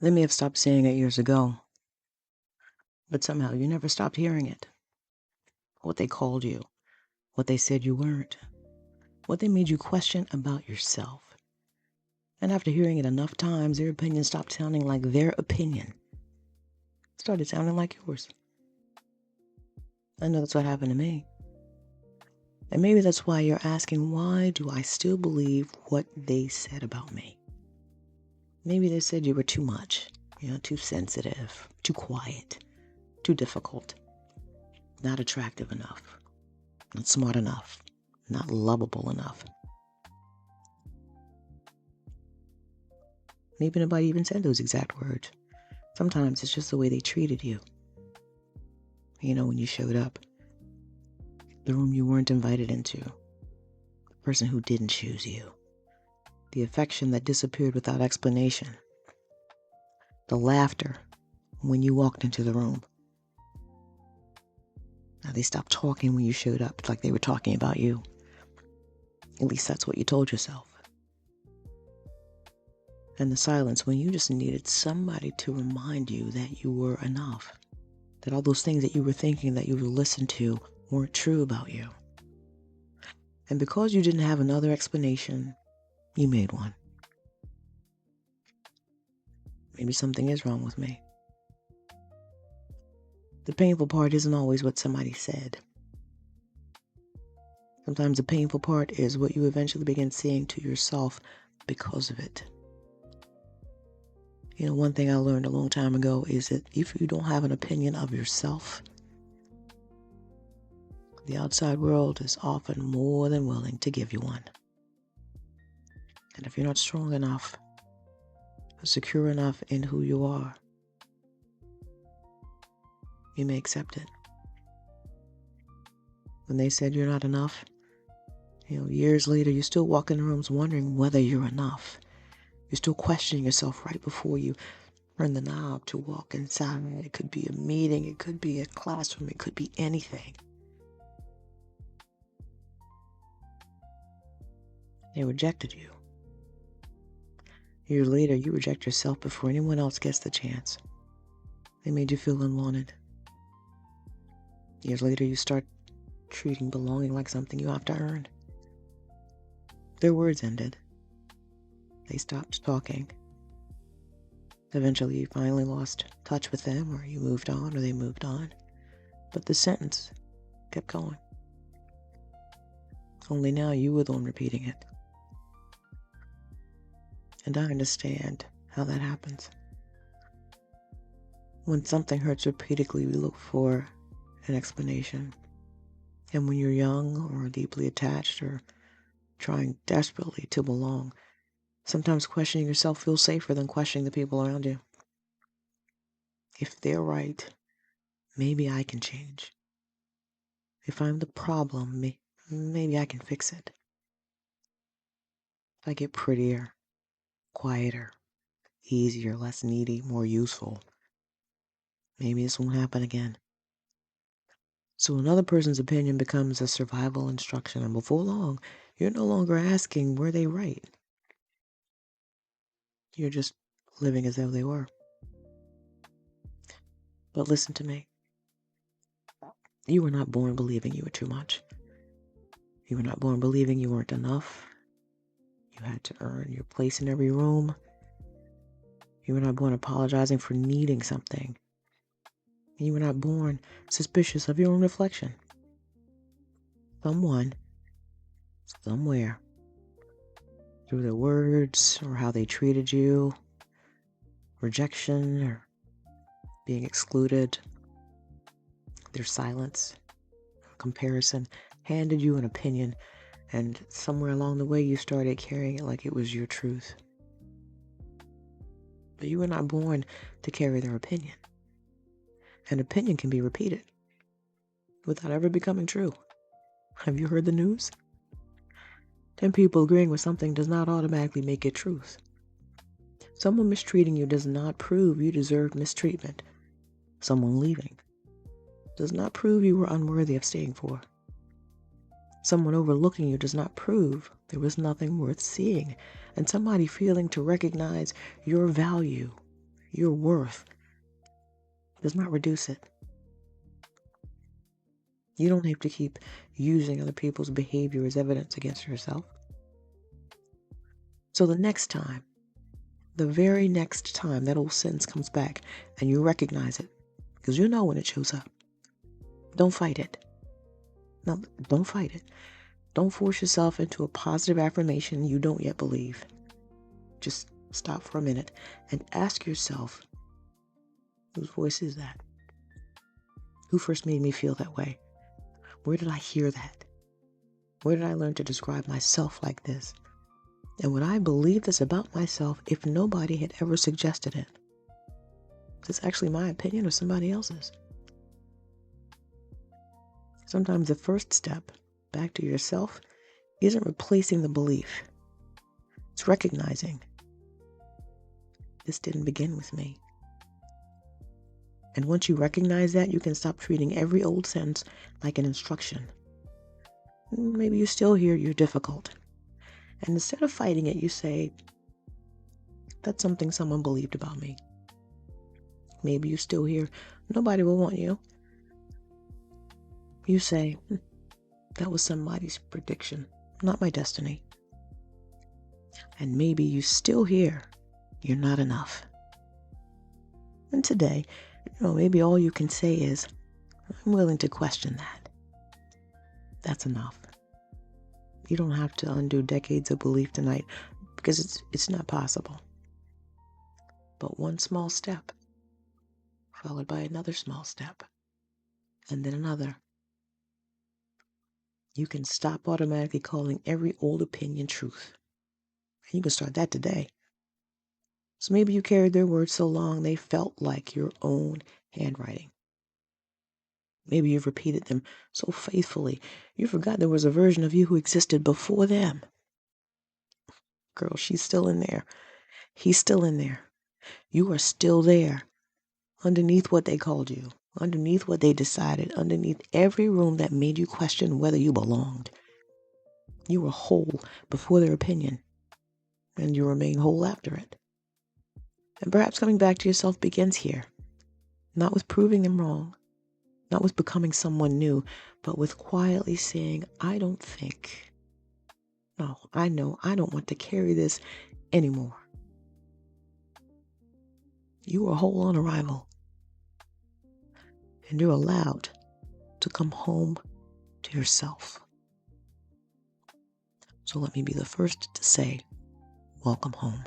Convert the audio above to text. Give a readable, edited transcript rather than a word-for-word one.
They may have stopped saying it years ago, but somehow you never stopped hearing it. What they called you, what they said you weren't, what they made you question about yourself. And after hearing it enough times, their opinion stopped sounding like their opinion. It started sounding like yours. I know that's what happened to me. And maybe that's why you're asking, why do I still believe what they said about me? Maybe they said you were too much, too sensitive, too quiet, too difficult, not attractive enough, not smart enough, not lovable enough. Maybe nobody even said those exact words. Sometimes it's just the way they treated you. When you showed up, the room you weren't invited into, the person who didn't choose you, the affection that disappeared without explanation, the laughter when you walked into the room. Now they stopped talking when you showed up, like they were talking about you. At least that's what you told yourself. And the silence when you just needed somebody to remind you that you were enough, that all those things that you were thinking that you would listen to weren't true about you. And because you didn't have another explanation, you made one. Maybe something is wrong with me. The painful part isn't always what somebody said. Sometimes the painful part is what you eventually begin saying to yourself because of it. One thing I learned a long time ago is that if you don't have an opinion of yourself, the outside world is often more than willing to give you one. And if you're not strong enough, or secure enough in who you are, you may accept it. When they said you're not enough, years later, you still walk in rooms wondering whether you're enough. You're still questioning yourself right before you turn the knob to walk inside. It could be a meeting, it could be a classroom, it could be anything. They rejected you. Years later, you reject yourself before anyone else gets the chance. They made you feel unwanted. Years later, you start treating belonging like something you have to earn. Their words ended. They stopped talking. Eventually, you finally lost touch with them, or you moved on, or they moved on. But the sentence kept going. Only now you were the one repeating it. And I understand how that happens. When something hurts repeatedly, we look for an explanation. And when you're young or deeply attached or trying desperately to belong, sometimes questioning yourself feels safer than questioning the people around you. If they're right, maybe I can change. If I'm the problem, maybe I can fix it. If I get prettier, quieter, easier, less needy, more useful, maybe this won't happen again. So another person's opinion becomes a survival instruction, and before long, you're no longer asking, were they right? You're just living as though they were. But listen to me. You were not born believing you were too much. You were not born believing you weren't enough. You had to earn your place in every room. You were not born apologizing for needing something. You were not born suspicious of your own reflection. Someone, somewhere, through their words or how they treated you, rejection or being excluded, their silence, comparison, handed you an opinion, and somewhere along the way you started carrying it like it was your truth. But you were not born to carry their opinion. An opinion can be repeated without ever becoming true. Have you heard the news? 10 people agreeing with something does not automatically make it truth. Someone mistreating you does not prove you deserve mistreatment. Someone leaving does not prove you were unworthy of staying for. Someone overlooking you does not prove there was nothing worth seeing. And somebody failing to recognize your value, your worth does not reduce it. You don't have to keep using other people's behavior as evidence against yourself. So the next time, the very next time that old sentence comes back and you recognize it, because you know when it shows up, don't fight it. No, don't fight it. Don't force yourself into a positive affirmation you don't yet believe. Just stop for a minute and ask yourself, whose voice is that? Who first made me feel that way? Where did I hear that? Where did I learn to describe myself like this? And would I believe this about myself if nobody had ever suggested it? Is this actually my opinion or somebody else's? Sometimes the first step back to yourself isn't replacing the belief. It's recognizing this didn't begin with me. And once you recognize that, you can stop treating every old sentence like an instruction. Maybe you still hear you're difficult. And instead of fighting it, you say, that's something someone believed about me. Maybe you still hear, nobody will want you. You say, that was somebody's prediction, not my destiny. And maybe you still hear, you're not enough. And today, maybe all you can say is, I'm willing to question that. That's enough. You don't have to undo decades of belief tonight because it's not possible. But one small step, followed by another small step, and then another. You can stop automatically calling every old opinion truth. And you can start that today. So maybe you carried their words so long they felt like your own handwriting. Maybe you've repeated them so faithfully, you forgot there was a version of you who existed before them. Girl, she's still in there. He's still in there. You are still there. Underneath what they called you. Underneath what they decided. Underneath every room that made you question whether you belonged. You were whole before their opinion. And you remain whole after it. And perhaps coming back to yourself begins here. Not with proving them wrong. Not with becoming someone new, but with quietly saying, I don't think. No, I know I don't want to carry this anymore. You are whole on arrival. And you're allowed to come home to yourself. So let me be the first to say, welcome home.